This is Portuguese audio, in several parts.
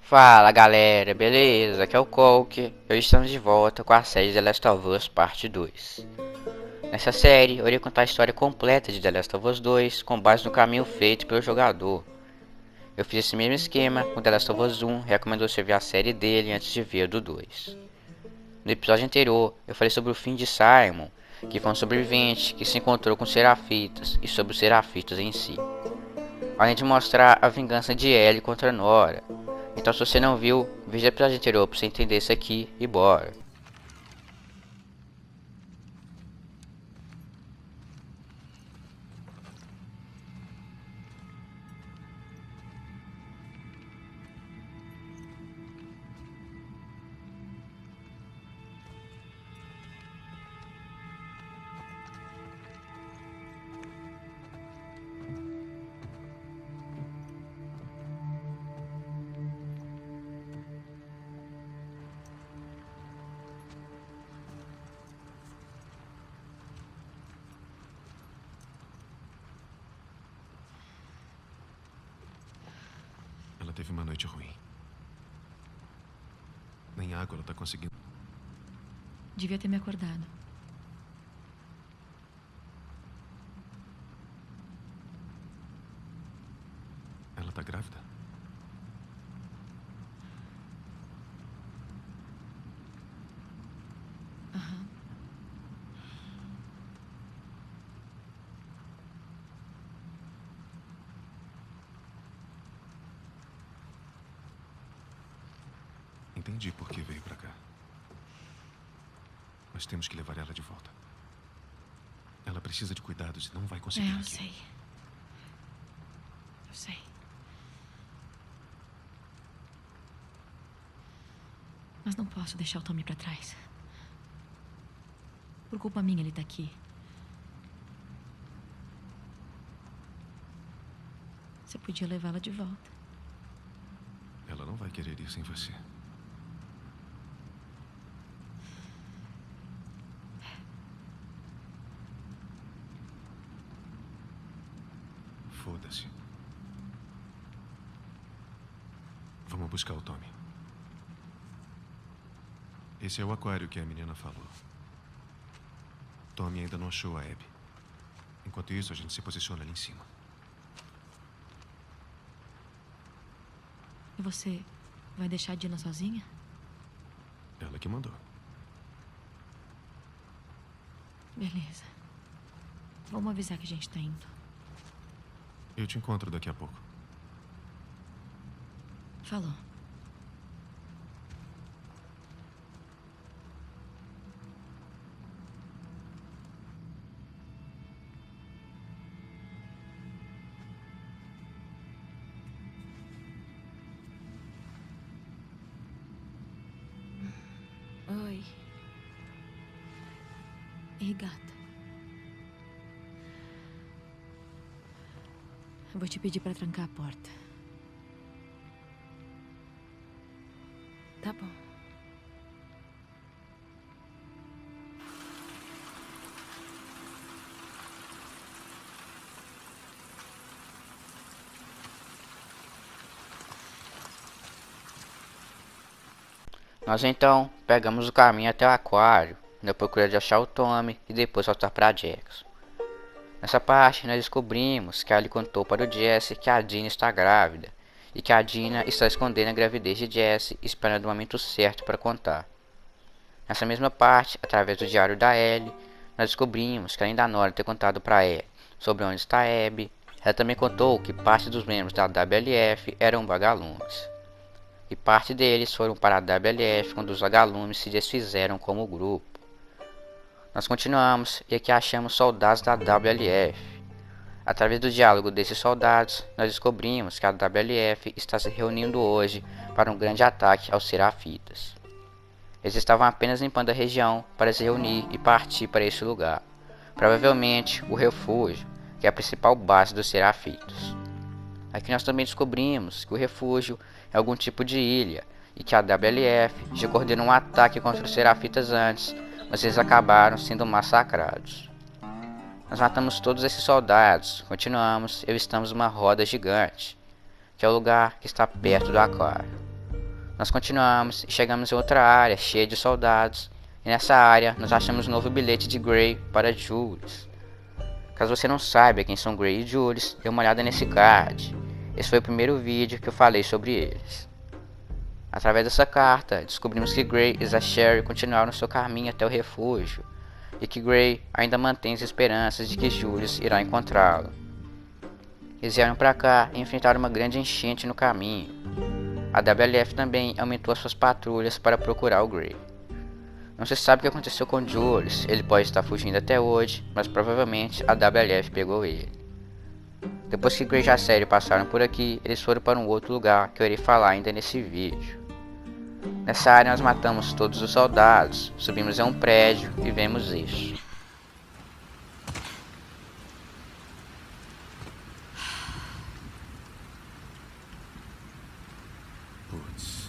Fala galera, beleza? Aqui é o Coke. Hoje estamos de volta com a série The Last of Us Parte 2. Nessa série, eu irei contar a história completa de The Last of Us 2 com base no caminho feito pelo jogador. Eu fiz esse mesmo esquema com The Last of Us 1 e recomendo você ver a série dele antes de ver a do 2. No episódio anterior, eu falei sobre o fim de Simon, que foi um sobrevivente que se encontrou com Serafitas e sobre os Serafitas em si, além de mostrar a vingança de Ellie contra Nora. Então se você não viu, veja o episódio anterior pra você entender isso aqui e bora. Ela teve uma noite ruim. Nem água ela tá conseguindo. Devia ter me acordado. Ela tá grávida? Aham. Entendi por que veio pra cá. Mas temos que levar ela de volta. Ela precisa de cuidados e não vai conseguir Eu aqui. sei. Eu sei. Mas não posso deixar o Tommy pra trás. Por culpa minha ele tá aqui. Você podia levá-la de volta. Ela não vai querer ir sem você. Foda-se. Vamos buscar o Tommy. Esse é o aquário que a menina falou. Tommy ainda não achou a Abby. Enquanto isso, a gente se posiciona ali em cima. E você vai deixar a Dina sozinha? Ela que mandou. Beleza. Vamos avisar que a gente tá indo. Eu te encontro daqui a pouco. Falou. Oi. Ei, gata. Eu vou te pedir pra trancar a porta. Tá bom. Nós então pegamos o caminho até o aquário, na procura de achar o Tommy e depois voltar para Jackson. Nessa parte nós descobrimos que Ellie contou para o Jesse que a Dina está grávida e que a Dina está escondendo a gravidez de Jesse, esperando o momento certo para contar. Nessa mesma parte, através do diário da Ellie, nós descobrimos que além da Nora ter contado para Ellie sobre onde está Abby, ela também contou que parte dos membros da WLF eram vagalumes. E parte deles foram para a WLF quando os vagalumes se desfizeram como grupo. Nós continuamos e aqui achamos soldados da WLF. Através do diálogo desses soldados, nós descobrimos que a WLF está se reunindo hoje para um grande ataque aos Serafitas. Eles estavam apenas limpando a região para se reunir e partir para esse lugar, provavelmente o refúgio, que é a principal base dos Serafitas. Aqui nós também descobrimos que o refúgio é algum tipo de ilha e que a WLF já coordenou um ataque contra os Serafitas antes, mas eles acabaram sendo massacrados. Nós matamos todos esses soldados, continuamos e estamos numa roda gigante, que é o lugar que está perto do aquário. Nós continuamos e chegamos em outra área cheia de soldados, e nessa área nós achamos um novo bilhete de Gray para Julius. Caso você não saiba quem são Gray e Julius, dê uma olhada nesse card. Esse foi o primeiro vídeo que eu falei sobre eles. Através dessa carta, descobrimos que Gray e Sherry continuaram seu caminho até o refúgio, e que Gray ainda mantém as esperanças de que Julius irá encontrá-lo. Eles vieram para cá e enfrentaram uma grande enchente no caminho. A WLF também aumentou as suas patrulhas para procurar o Gray. Não se sabe o que aconteceu com Julius, ele pode estar fugindo até hoje, mas provavelmente a WLF pegou ele. Depois que Gray e Sherry passaram por aqui, eles foram para um outro lugar que eu irei falar ainda nesse vídeo. Nessa área nós matamos todos os soldados, subimos em um prédio e vemos isso. Putz.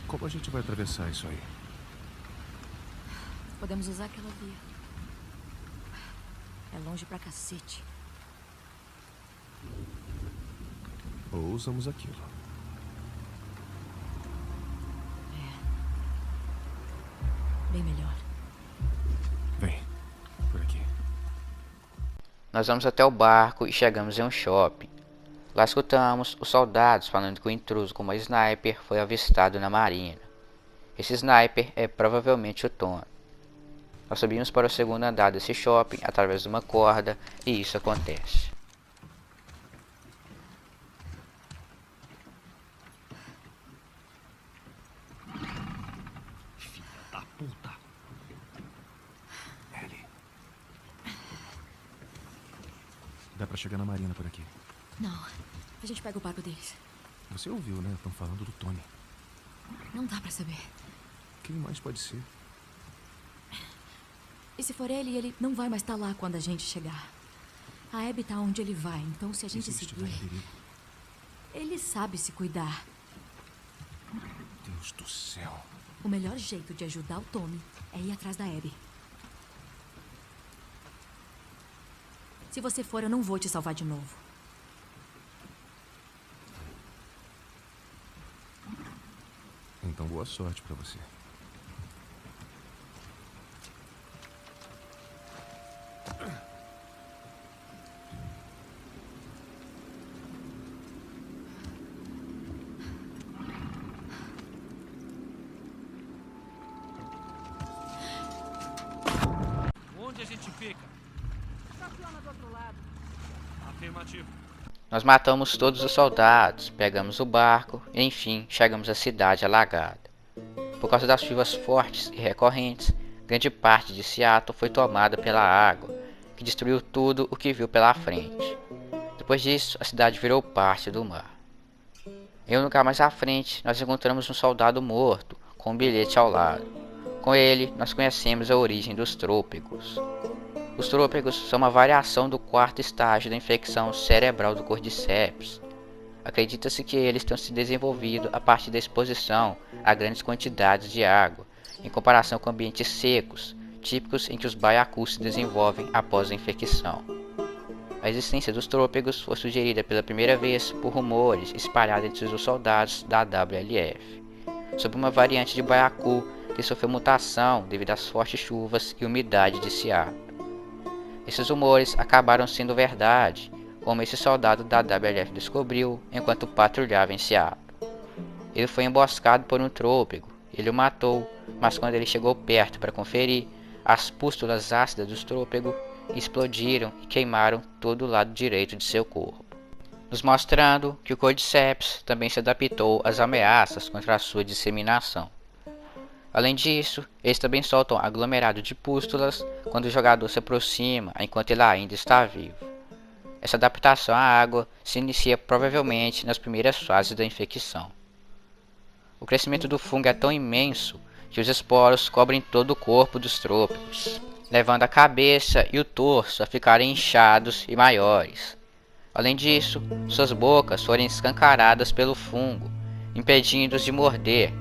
Como a gente vai atravessar isso aí? Podemos usar aquela via. É longe pra cacete. Ou usamos aquilo. Bem melhor. Vem, por aqui. Nós vamos até o barco e chegamos em um shopping. Lá escutamos os soldados falando que o intruso com uma sniper foi avistado na marina. Esse sniper é provavelmente o Tony. Nós subimos para o segundo andar desse shopping através de uma corda e isso acontece. Filha da puta. Ellie. Dá pra chegar na marina por aqui. Não. A gente pega o barco deles. Você ouviu, né? Estão falando do Tony. Não dá pra saber. Quem mais pode ser? E se for ele não vai mais estar lá quando a gente chegar. A Abby tá onde ele vai, então se a gente E se estiver em seguir... perigo? Ele sabe se cuidar. Deus do céu. O melhor jeito de ajudar o Tommy é ir atrás da Abby. Se você for, eu não vou te salvar de novo. Então boa sorte pra você. Onde a gente fica? Estaciona do outro lado. Afirmativo. Nós matamos todos os soldados, pegamos o barco e enfim chegamos à cidade alagada. Por causa das chuvas fortes e recorrentes, grande parte de Seattle foi tomada pela água, que destruiu tudo o que viu pela frente. Depois disso, a cidade virou parte do mar. Em um lugar mais à frente, nós encontramos um soldado morto, com um bilhete ao lado. Com ele, nós conhecemos a origem dos trópicos. Os trópicos são uma variação do quarto estágio da infecção cerebral do Cordyceps. Acredita-se que eles tenham se desenvolvido a partir da exposição a grandes quantidades de água, em comparação com ambientes secos, típicos em que os baiacus se desenvolvem após a infecção. A existência dos trópicos foi sugerida pela primeira vez por rumores espalhados entre os soldados da WLF, sobre uma variante de baiacu que sofreu mutação devido às fortes chuvas e umidade de Seattle. Esses rumores acabaram sendo verdade, como esse soldado da WLF descobriu enquanto patrulhava em Seattle. Ele foi emboscado por um trópico, ele o matou, mas quando ele chegou perto para conferir, as pústulas ácidas dos trópicos explodiram e queimaram todo o lado direito de seu corpo, nos mostrando que o Cordyceps também se adaptou às ameaças contra a sua disseminação. Além disso, eles também soltam aglomerado de pústulas quando o jogador se aproxima enquanto ele ainda está vivo. Essa adaptação à água se inicia provavelmente nas primeiras fases da infecção. O crescimento do fungo é tão imenso que os esporos cobrem todo o corpo dos trópicos, levando a cabeça e o torso a ficarem inchados e maiores. Além disso, suas bocas foram escancaradas pelo fungo, impedindo-os de morder.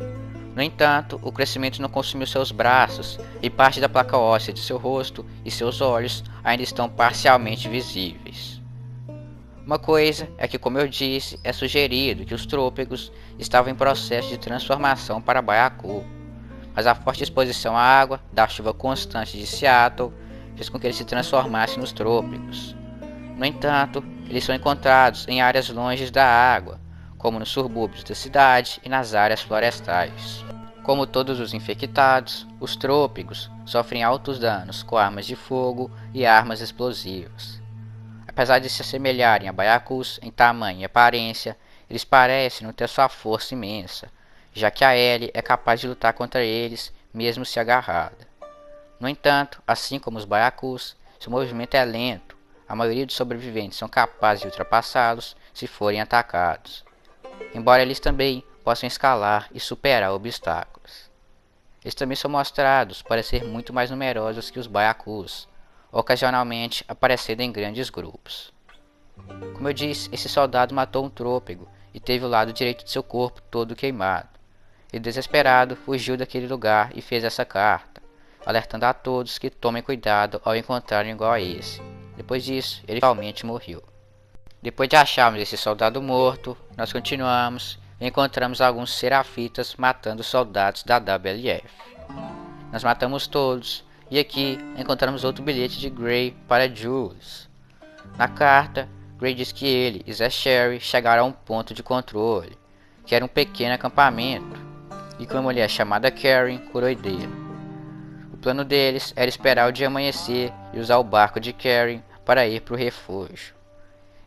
No entanto, o crescimento não consumiu seus braços e parte da placa óssea de seu rosto e seus olhos ainda estão parcialmente visíveis. Uma coisa é que, como eu disse, é sugerido que os trôpegos estavam em processo de transformação para baiacu, mas a forte exposição à água da chuva constante de Seattle fez com que eles se transformassem nos trôpegos. No entanto, eles são encontrados em áreas longe da água, como nos subúrbios da cidade e nas áreas florestais. Como todos os infectados, os trôpegos sofrem altos danos com armas de fogo e armas explosivas. Apesar de se assemelharem a baiacus em tamanho e aparência, eles parecem não ter sua força imensa, já que a Ellie é capaz de lutar contra eles mesmo se agarrada. No entanto, assim como os baiacus, seu movimento é lento. A maioria dos sobreviventes são capazes de ultrapassá-los se forem atacados, embora eles também possam escalar e superar obstáculos. Eles também são mostrados para ser muito mais numerosos que os baiacus, ocasionalmente aparecendo em grandes grupos. Como eu disse, esse soldado matou um trôpego e teve o lado direito de seu corpo todo queimado. Ele, desesperado, fugiu daquele lugar e fez essa carta, alertando a todos que tomem cuidado ao encontrarem igual a esse. Depois disso, ele realmente morreu. Depois de acharmos esse soldado morto, nós continuamos e encontramos alguns serafitas matando soldados da WLF. Nós matamos todos, e aqui encontramos outro bilhete de Gray para Jules. Na carta, Gray diz que ele e Zachary chegaram a um ponto de controle, que era um pequeno acampamento, e que uma mulher chamada Karen curou dele. O plano deles era esperar o dia amanhecer e usar o barco de Karen para ir para o refúgio.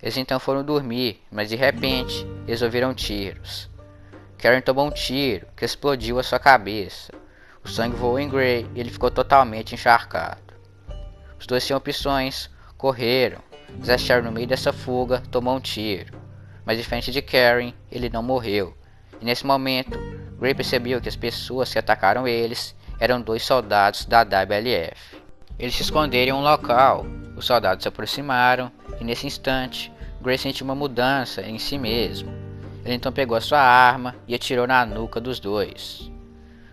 Eles então foram dormir, mas de repente eles ouviram tiros. Karen tomou um tiro que explodiu a sua cabeça. O sangue voou em Gray e ele ficou totalmente encharcado. Os dois tinham opções, correram. Zachary, no meio dessa fuga, tomou um tiro, mas diferente de Karen, ele não morreu. E nesse momento, Gray percebeu que as pessoas que atacaram eles eram 2 soldados da WLF. Eles se esconderam em um local. Os soldados se aproximaram e nesse instante, Gray sentiu uma mudança em si mesmo. Ele então pegou a sua arma e atirou na nuca dos 2.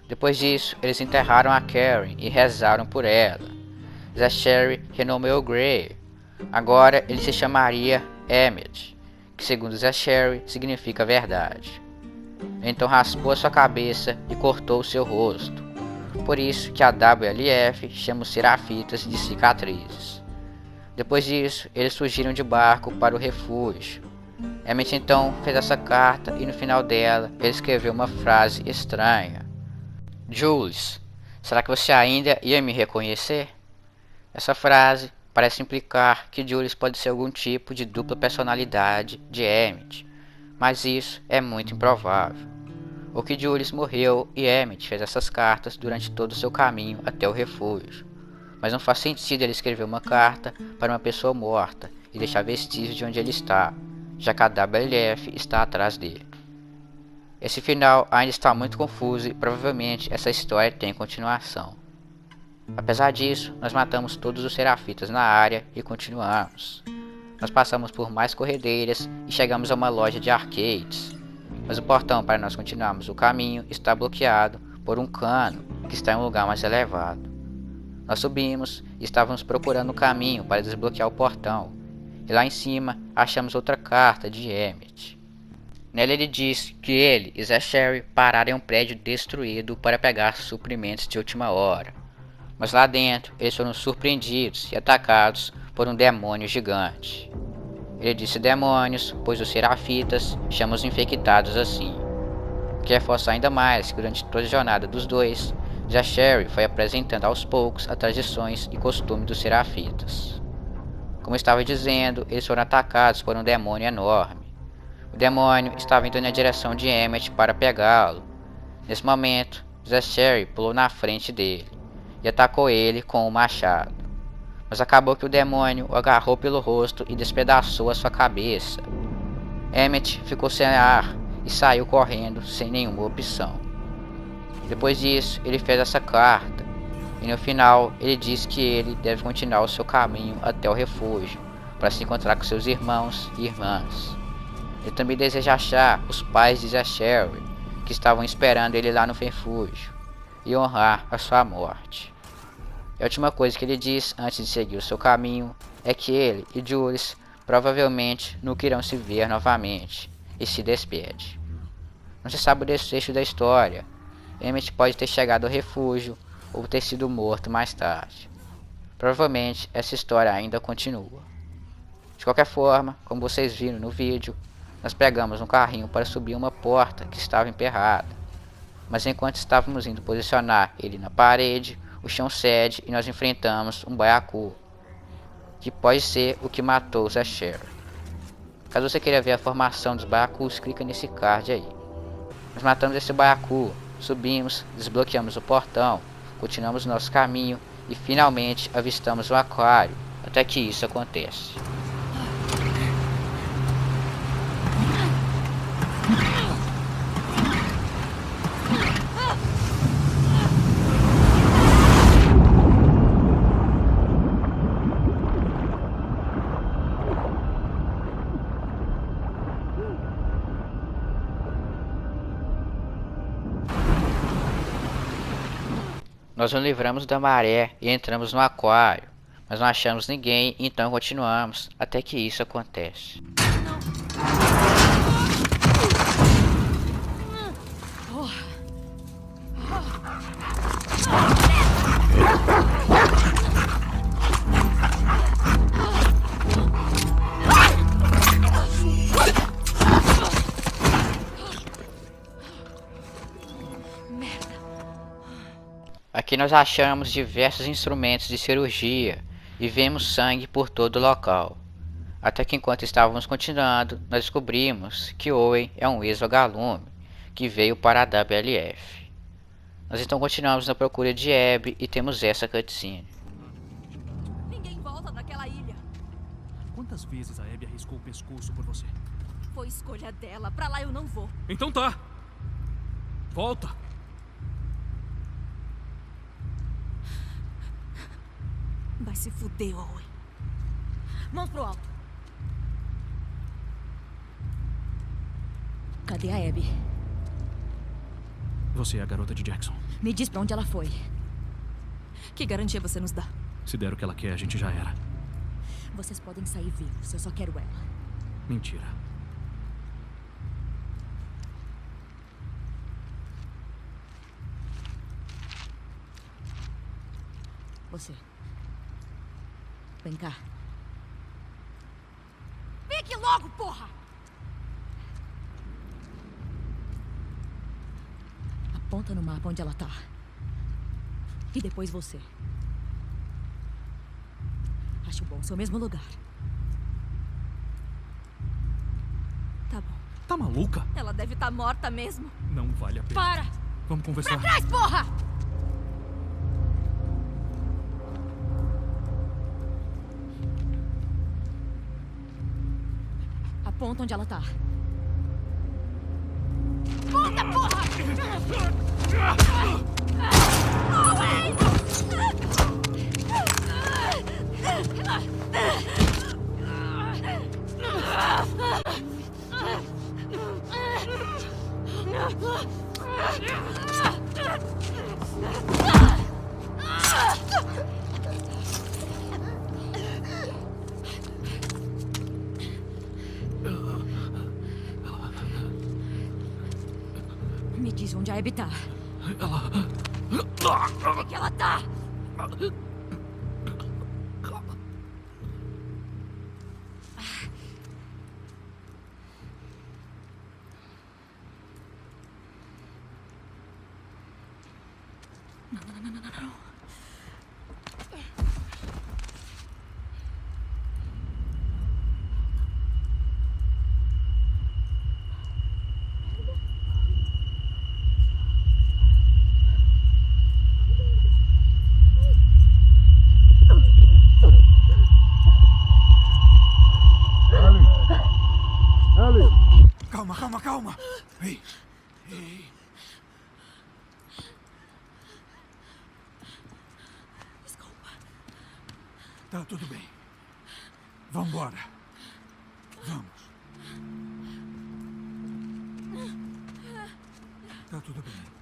Depois disso, eles enterraram a Karen e rezaram por ela. Zachary renomeou Gray. Agora ele se chamaria Emmett, que segundo Zachary significa verdade. Ele então raspou a sua cabeça e cortou o seu rosto. Por isso que a WLF chama os serafitas de cicatrizes. Depois disso, eles fugiram de barco para o refúgio. Emmett então fez essa carta e no final dela ele escreveu uma frase estranha. Jules, será que você ainda ia me reconhecer? Essa frase parece implicar que Jules pode ser algum tipo de dupla personalidade de Emmett, mas isso é muito improvável. Ou que Jules morreu e Emmett fez essas cartas durante todo o seu caminho até o refúgio. Mas não faz sentido ele escrever uma carta para uma pessoa morta e deixar vestígios de onde ele está, já que a WLF está atrás dele. Esse final ainda está muito confuso e provavelmente essa história tem continuação. Apesar disso, nós matamos todos os serafitas na área e continuamos. Nós passamos por mais corredeiras e chegamos a uma loja de arcades, mas o portão para nós continuarmos o caminho está bloqueado por um cano que está em um lugar mais elevado. Nós subimos e estávamos procurando o caminho para desbloquear o portão, e lá em cima achamos outra carta de Emmett. Nela ele diz que ele e Zachary pararam em um prédio destruído para pegar suprimentos de última hora, mas lá dentro eles foram surpreendidos e atacados por um demônio gigante. Ele disse demônios, pois os serafitas chamam os infectados assim. Quer reforçar ainda mais que durante toda a jornada dos dois, Zachary foi apresentando aos poucos as tradições e costumes dos serafitas. Como eu estava dizendo, eles foram atacados por um demônio enorme. O demônio estava indo na direção de Emmett para pegá-lo. Nesse momento, Zachary pulou na frente dele e atacou ele com um machado. Mas acabou que o demônio o agarrou pelo rosto e despedaçou a sua cabeça. Emmett ficou sem ar e saiu correndo sem nenhuma opção. Depois disso, ele fez essa carta, e no final ele diz que ele deve continuar o seu caminho até o refúgio, para se encontrar com seus irmãos e irmãs. Ele também deseja achar os pais de Zachary, que estavam esperando ele lá no refúgio, e honrar a sua morte. E a última coisa que ele diz antes de seguir o seu caminho é que ele e Jules provavelmente nunca irão se ver novamente, e se despede. Não se sabe o desfecho da história. Emmett pode ter chegado ao refúgio ou ter sido morto mais tarde. Provavelmente essa história ainda continua. De qualquer forma, como vocês viram no vídeo, nós pegamos um carrinho para subir uma porta que estava emperrada. Mas enquanto estávamos indo posicionar ele na parede, o chão cede e nós enfrentamos um baiacu, que pode ser o que matou os Asher. Caso você queira ver a formação dos baiacus, clica nesse card aí. Nós matamos esse baiacu, subimos, desbloqueamos o portão, continuamos nosso caminho e finalmente avistamos o aquário, até que isso acontece. Nós nos livramos da maré e entramos no aquário, mas não achamos ninguém, então continuamos até que isso acontece. Aqui nós achamos diversos instrumentos de cirurgia e vemos sangue por todo o local. Até que enquanto estávamos continuando, nós descobrimos que Owen é um ex-vagalume que veio para a WLF. Nós então continuamos na procura de Abby e temos essa cutscene. Ninguém volta daquela ilha. Quantas vezes a Abby arriscou o pescoço por você? Foi escolha dela. Pra lá eu não vou. Então tá. Volta. Vai se fuder, Owen. Mãos pro alto. Cadê a Abby? Você é a garota de Jackson. Me diz pra onde ela foi. Que garantia você nos dá? Se der o que ela quer, a gente já era. Vocês podem sair vivos, eu só quero ela. Mentira. Você. Vem cá. Fique logo, porra! Aponta no mapa onde ela tá. E depois você. Acho bom, seu mesmo lugar. Tá bom. Tá maluca? Ela deve estar morta mesmo. Não vale a pena. Para! Vamos conversar. Traz, porra! Aponta onde ela tá. Ponta, porra! Me diz onde a Abby tá. Onde é que ela tá? Calma, calma, calma. Ei, ei. Desculpa. Tá tudo bem. Vambora. Vamos. Tá tudo bem.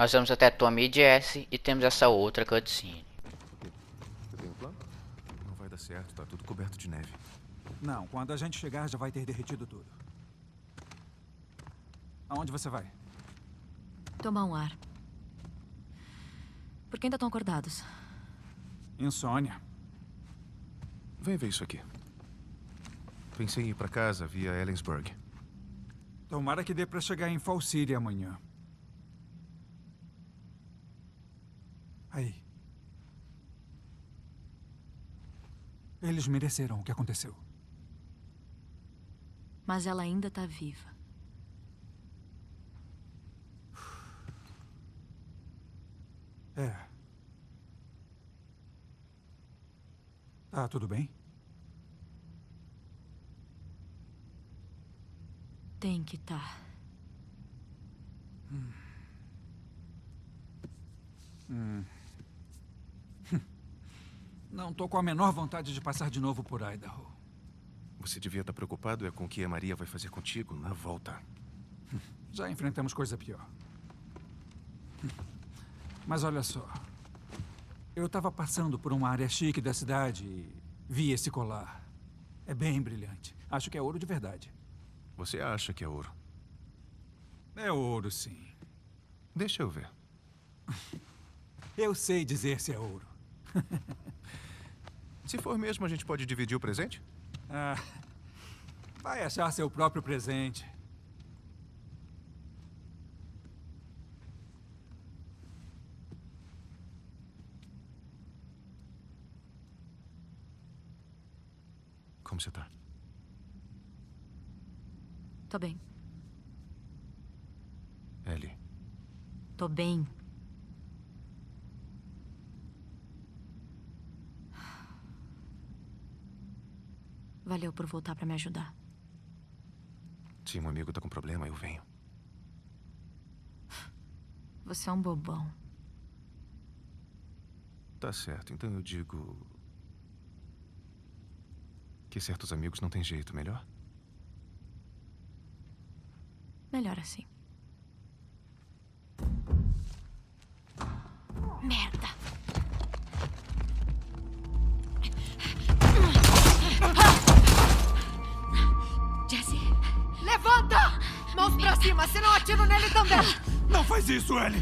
Nós vamos até Tommy e Jesse e temos essa outra cutscene. Você tem um plano? Não vai dar certo, tá tudo coberto de neve. Não, quando a gente chegar já vai ter derretido tudo. Aonde você vai? Tomar um ar. Por que ainda estão acordados? Insônia. Vem ver isso aqui. Pensei em ir pra casa via Ellensburg. Tomara que dê pra chegar em Fall City amanhã. Aí. Eles mereceram o que aconteceu. Mas ela ainda tá viva. É. Tá tudo bem? Tem que tá. Não tô com a menor vontade de passar de novo por Idaho. Você devia estar preocupado com o que a Maria vai fazer contigo na volta. Já enfrentamos coisa pior. Mas olha só. Eu tava passando por uma área chique da cidade e vi esse colar. É bem brilhante. Acho que é ouro de verdade. Você acha que é ouro? É ouro, sim. Deixa eu ver. Eu sei dizer se é ouro. Se for mesmo, a gente pode dividir o presente? Ah, vai achar seu próprio presente. Como você tá? Tô bem. Ellie, Tô bem. Valeu por voltar pra me ajudar. se um amigo tá com problema, eu venho. Você é um bobão. Tá certo, então eu digo... que certos amigos não tem jeito, melhor? Melhor assim. Merda! Jesse? Levanta! Mãos pra cima, senão atiro nele também! Não faz isso, Ellie!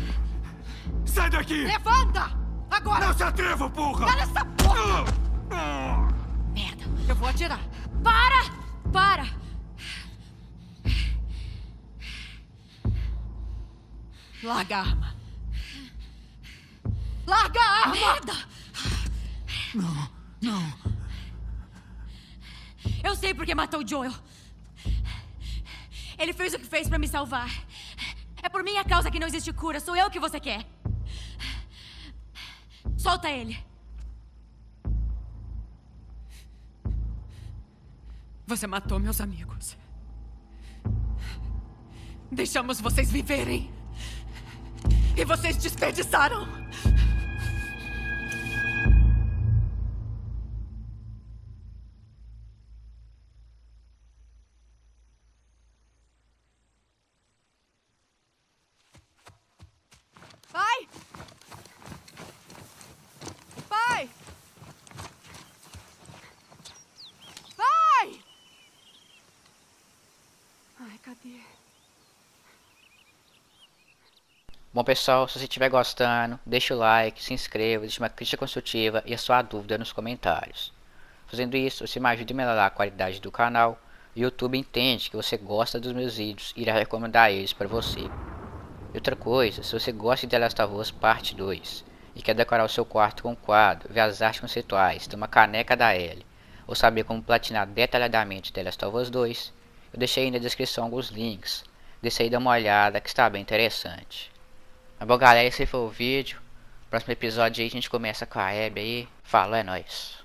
Sai daqui! Levanta! Agora! Não se atreva, porra! Cala essa porra! Merda, eu vou atirar. Para! Para! Larga a arma. Larga a arma! Merda! Não. Eu sei porque matou o Joel. Ele fez o que fez pra me salvar. É por minha causa que não existe cura. Sou eu que você quer. Solta ele. Você matou meus amigos. Deixamos vocês viverem. E vocês desperdiçaram. Pai! Pai! Pai! Ai, cadê? Bom pessoal, se você estiver gostando, deixa o like, se inscreva, deixe uma crítica construtiva e a sua dúvida nos comentários. Fazendo isso, você me ajuda a melhorar a qualidade do canal e o YouTube entende que você gosta dos meus vídeos e irá recomendar eles para você. E outra coisa, se você gosta de The Last of Us Parte 2 e quer decorar o seu quarto com um quadro, ver as artes conceituais, ter uma caneca da Ellie ou saber como platinar detalhadamente The Last of Us 2, eu deixei aí na descrição alguns links. Deixa aí dar uma olhada que está bem interessante. Mas bom galera, esse foi o vídeo. Próximo episódio aí a gente começa com a Abby aí. Falou, é nóis.